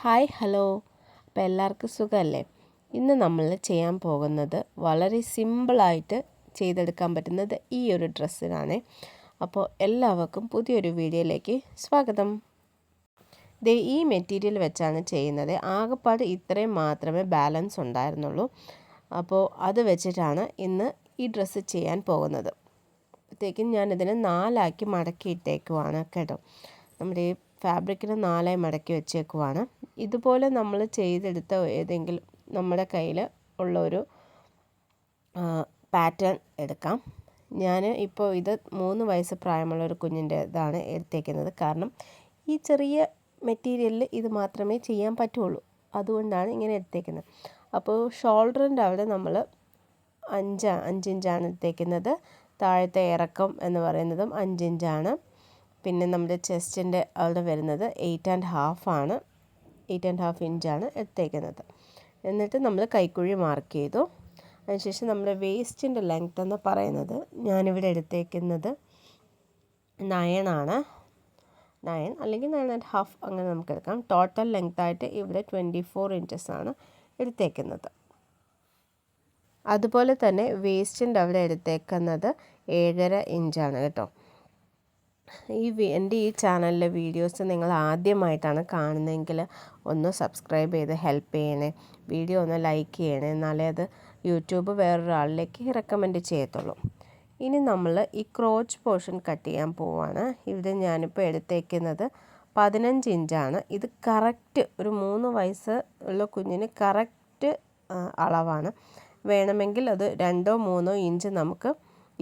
Hi hello. അപ്പോൾ എല്ലാവർക്കും സുഖമല്ലേ? ഇന്ന് നമ്മൾ ചെയ്യാൻ പോകുന്നത് വളരെ സിമ്പിളായിട്ട് ചെയ്തെടുക്കാൻ പറ്റുന്നത് ഈ ഒരു ഡ്രസ്സിനാണ്. അപ്പോൾ എല്ലാവർക്കും പുതിയൊരു വീഡിയോയിലേക്ക് സ്വാഗതം. ഈ മെറ്റീരിയൽ വെച്ചാണ് ചെയ്യുന്നത്. ആകെപ്പാട് ഇത്രയും മാത്രമേ ബാലൻസ് ഉണ്ടായിരുന്നുള്ളൂ. അപ്പോൾ അത് വെച്ചിട്ടാണ് ഇന്ന് ഈ ഡ്രസ്സ് ചെയ്യാൻ പോകുന്നത്. അപ്പോഴത്തേക്കും ഞാനിതിനെ 4 മടക്കിയിട്ടേക്കുവാണ് കേട്ടോ. നമ്മുടെ ഈ ഫാബ്രിക്കിന് 4 മടക്കി വെച്ചേക്കുവാണ്. ഇതുപോലെ നമ്മൾ ചെയ്തെടുത്ത ഏതെങ്കിലും നമ്മുടെ കയ്യിൽ ഉള്ളൊരു പാറ്റേൺ എടുക്കാം. ഞാൻ ഇപ്പോൾ ഇത് 3 വയസ്സ് പ്രായമുള്ള ഒരു കുഞ്ഞിൻ്റെ ഇതാണ് എടുത്തേക്കുന്നത്. കാരണം ഈ ചെറിയ മെറ്റീരിയലിൽ ഇത് മാത്രമേ ചെയ്യാൻ പറ്റുള്ളൂ. അതുകൊണ്ടാണ് ഇങ്ങനെ എടുത്തേക്കുന്നത്. അപ്പോൾ ഷോൾഡറിൻ്റെ അവിടെ നമ്മൾ 5 ഇഞ്ചാണ് എടുത്തേക്കുന്നത്. താഴത്തെ ഇറക്കം എന്ന് പറയുന്നതും 5 ഇഞ്ചാണ്. പിന്നെ നമ്മുടെ ചെസ്റ്റിൻ്റെ അവിടെ വരുന്നത് 8.5 ആണ്. 8.5 ഇഞ്ചാണ് എടുത്തേക്കുന്നത്. എന്നിട്ട് നമ്മൾ കൈക്കുഴി മാർക്ക് ചെയ്തു. അതിനുശേഷം നമ്മുടെ വേസ്റ്റിൻ്റെ ലെങ്ത് എന്ന് പറയുന്നത് ഞാനിവിടെ എടുത്തേക്കുന്നത് 9 ആണ്. 9 അല്ലെങ്കിൽ 9.5 അങ്ങനെ നമുക്ക് എടുക്കാം. ടോട്ടൽ ലെങ്തായിട്ട് ഇവിടെ 24 ഇഞ്ചസ് ആണ് എടുത്തേക്കുന്നത്. അതുപോലെ തന്നെ വേസ്റ്റിൻ്റെ അവിടെ എടുത്തേക്കുന്നത് 7.5 ഇഞ്ചാണ് കേട്ടോ. എൻ്റെ ഈ ചാനലിലെ വീഡിയോസ് നിങ്ങൾ ആദ്യമായിട്ടാണ് കാണുന്നതെങ്കിൽ ഒന്ന് സബ്സ്ക്രൈബ് ചെയ്ത് ഹെൽപ്പ് ചെയ്യണേ. വീഡിയോ ഒന്ന് ലൈക്ക് ചെയ്യണേ. എന്നാലേ അത് യൂട്യൂബ് വേറൊരാളിലേക്ക് റെക്കമെൻഡ് ചെയ്യത്തുള്ളൂ. ഇനി നമ്മൾ ഈ ക്രോച്ച് പോർഷൻ കട്ട് ചെയ്യാൻ പോവാണ്. ഇവിടെ ഞാനിപ്പോൾ എടുത്തേക്കുന്നത് 15 ഇഞ്ചാണ്. ഇത് കറക്റ്റ് ഒരു 3 വയസ്സ് ഉള്ള കുഞ്ഞിന് കറക്റ്റ് അളവാണ്. വേണമെങ്കിൽ അത് 2 or 3 ഇഞ്ച് നമുക്ക്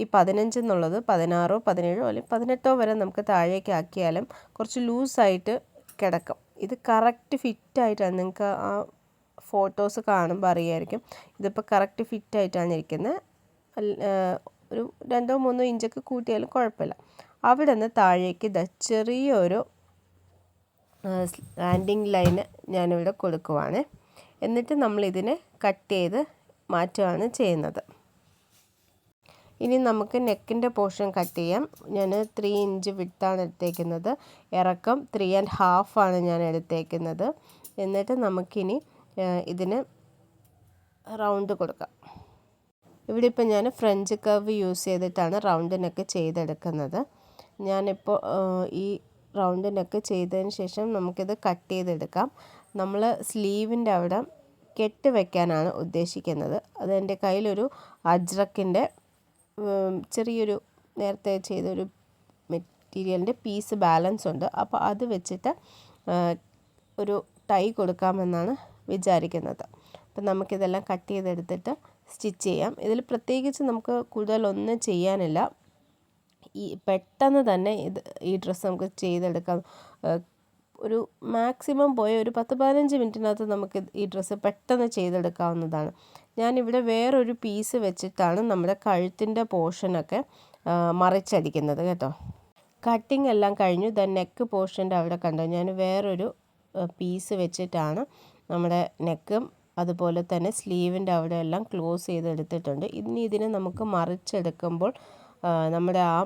ഈ 15 എന്നുള്ളത് 16 or 17 അല്ലെങ്കിൽ 18 വരെ നമുക്ക് താഴേക്ക് ആക്കിയാലും കുറച്ച് ലൂസായിട്ട് കിടക്കും. ഇത് കറക്റ്റ് ഫിറ്റായിട്ടാണ്. നിങ്ങൾക്ക് ആ ഫോട്ടോസ് കാണുമ്പോൾ അറിയായിരിക്കും. ഇതിപ്പോൾ കറക്റ്റ് ഫിറ്റായിട്ടാണ് ഇരിക്കുന്നത്. ഒരു 2 or 3 ഇഞ്ചൊക്കെ കൂട്ടിയാലും കുഴപ്പമില്ല. അവിടെ നിന്ന് താഴേക്ക് ചെറിയൊരു ലാൻഡിങ് ലൈന് ഞാനിവിടെ കൊടുക്കുവാണ്. എന്നിട്ട് നമ്മളിതിനെ കട്ട് ചെയ്ത് മാറ്റുകയാണ് ചെയ്യുന്നത്. ഇനി നമുക്ക് നെക്കിൻ്റെ പോർഷൻ കട്ട് ചെയ്യാം. ഞാൻ 3 ഇഞ്ച് വിഡ്ത്താണ് എടുത്തേക്കുന്നത്. ഇറക്കം 3.5 ആണ് ഞാൻ എടുത്തേക്കുന്നത്. എന്നിട്ട് നമുക്കിനി ഇതിന് റൗണ്ട് കൊടുക്കാം. ഇവിടെ ഇപ്പോൾ ഞാൻ ഫ്രഞ്ച് കർവ് യൂസ് ചെയ്തിട്ടാണ് റൗണ്ട് നെക്ക് ചെയ്തെടുക്കുന്നത്. ഞാനിപ്പോൾ ഈ റൗണ്ട് നെക്ക് ചെയ്തതിന് ശേഷം നമുക്കിത് കട്ട് ചെയ്തെടുക്കാം. നമ്മൾ സ്ലീവിൻ്റെ അവിടെ കെട്ട് വയ്ക്കാനാണ് ഉദ്ദേശിക്കുന്നത്. അത് എൻ്റെ കയ്യിലൊരു അജ്രക്കിൻ്റെ ചെറിയൊരു നേരത്തെ ചെയ്തൊരു മെറ്റീരിയലിൻ്റെ പീസ് ബാലൻസ് ഉണ്ട്. അപ്പോൾ അത് വെച്ചിട്ട് ഒരു ടൈ കൊടുക്കാമെന്നാണ് വിചാരിക്കുന്നത്. അപ്പം നമുക്കിതെല്ലാം കട്ട് ചെയ്തെടുത്തിട്ട് സ്റ്റിച്ച് ചെയ്യാം. ഇതിൽ പ്രത്യേകിച്ച് നമുക്ക് കൂടുതലൊന്നും ചെയ്യാനില്ല. പെട്ടെന്ന് തന്നെ ഈ ഡ്രസ്സ് നമുക്ക് ചെയ്തെടുക്കാം. ഒരു മാക്സിമം പോയ ഒരു 10-15 മിനിറ്റിനകത്ത് നമുക്ക് ഈ ഡ്രസ്സ് പെട്ടെന്ന് ചെയ്തെടുക്കാവുന്നതാണ്. ഞാനിവിടെ വേറൊരു പീസ് വെച്ചിട്ടാണ് നമ്മുടെ കഴുത്തിൻ്റെ പോർഷനൊക്കെ മറിച്ചടിക്കുന്നത് കേട്ടോ. കട്ടിങ് എല്ലാം കഴിഞ്ഞു. നെക്ക് പോർഷൻ്റെ അവിടെ കണ്ടോ, ഞാൻ വേറൊരു പീസ് വെച്ചിട്ടാണ് നമ്മുടെ നെക്കും അതുപോലെ തന്നെ സ്ലീവിൻ്റെ അവിടെ എല്ലാം ക്ലോസ് ചെയ്തെടുത്തിട്ടുണ്ട്. ഇനി ഇതിനെ നമുക്ക് മറിച്ചെടുക്കുമ്പോൾ നമ്മുടെ ആ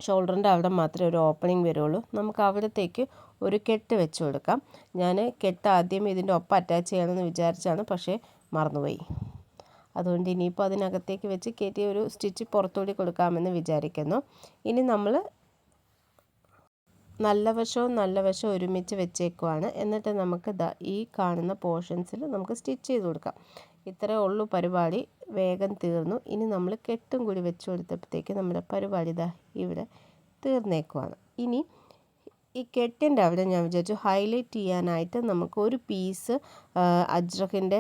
ഷോൾഡറിൻ്റെ അവിടെ മാത്രമേ ഒരു ഓപ്പണിംഗ് വരുള്ളൂ. നമുക്ക് അവിടത്തേക്ക് ഒരു കെട്ട് വെച്ച് കൊടുക്കാം. ഞാൻ കെട്ട് ആദ്യം ഇതിൻ്റെ ഒപ്പം അറ്റാച്ച് ചെയ്യണമെന്ന് വിചാരിച്ചാണ്, പക്ഷേ മറന്നുപോയി. അതുകൊണ്ട് ഇനിയിപ്പോൾ അതിനകത്തേക്ക് വെച്ച് കയറ്റി ഒരു സ്റ്റിച്ച് പുറത്തുകൂടി കൊടുക്കാമെന്ന് വിചാരിക്കുന്നു. ഇനി നമ്മൾ നല്ല വശവും ഒരുമിച്ച് വെച്ചേക്കുവാണ്. എന്നിട്ട് നമുക്ക് ഈ കാണുന്ന പോർഷൻസിൽ നമുക്ക് സ്റ്റിച്ച് ചെയ്ത് കൊടുക്കാം. ഇത്രയേ ഉള്ളൂ പരിപാടി. വേഗം തീർന്നു. ഇനി നമ്മൾ കെട്ടും കൂടി വെച്ച് കൊടുത്തപ്പോഴത്തേക്ക് നമ്മുടെ പരിപാടി ഇവിടെ തീർന്നേക്കുവാണ്. ഇനി ഈ കെട്ടിൻ്റെ അവിടെ ഞാൻ വിചാരിച്ചു ഹൈലൈറ്റ് ചെയ്യാനായിട്ട് നമുക്ക് ഒരു പീസ് അജ്രക്കിൻ്റെ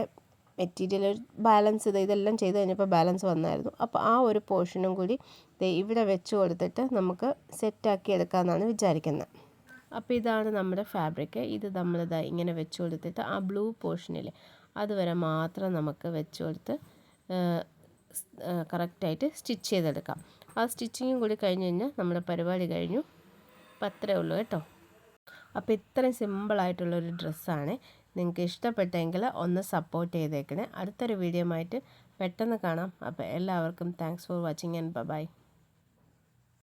മെറ്റീരിയൽ ബാലൻസ് ഇതെല്ലാം ചെയ്ത് കഴിഞ്ഞപ്പോൾ ബാലൻസ് വന്നായിരുന്നു. അപ്പോൾ ആ ഒരു പോർഷനും കൂടി ഇവിടെ വെച്ച് കൊടുത്തിട്ട് നമുക്ക് സെറ്റാക്കി എടുക്കാമെന്നാണ് വിചാരിക്കുന്നത്. അപ്പോൾ ഇതാണ് നമ്മുടെ ഫാബ്രിക്. ഇത് നമ്മൾ ഇങ്ങനെ വെച്ച് കൊടുത്തിട്ട് ആ ബ്ലൂ പോർഷനിൽ അതുവരെ മാത്രം നമുക്ക് വെച്ച് കൊടുത്ത് കറക്റ്റായിട്ട് സ്റ്റിച്ച് ചെയ്തെടുക്കാം. ആ സ്റ്റിച്ചിങ്ങും കൂടി കഴിഞ്ഞ് കഴിഞ്ഞാൽ നമ്മുടെ പരിപാടി കഴിഞ്ഞു. അപ്പം അത്രേ ഉള്ളൂ കേട്ടോ. അപ്പോൾ ഇത്രയും സിമ്പിളായിട്ടുള്ളൊരു ഡ്രസ്സാണ്. നിങ്ങൾക്ക് ഇഷ്ടപ്പെട്ടെങ്കിൽ ഒന്ന് സപ്പോർട്ട് ചെയ്തേക്കണേ. അടുത്തൊരു വീഡിയോ ആയിട്ട് പെട്ടെന്ന് കാണാം. അപ്പോൾ എല്ലാവർക്കും thanks for watching and by.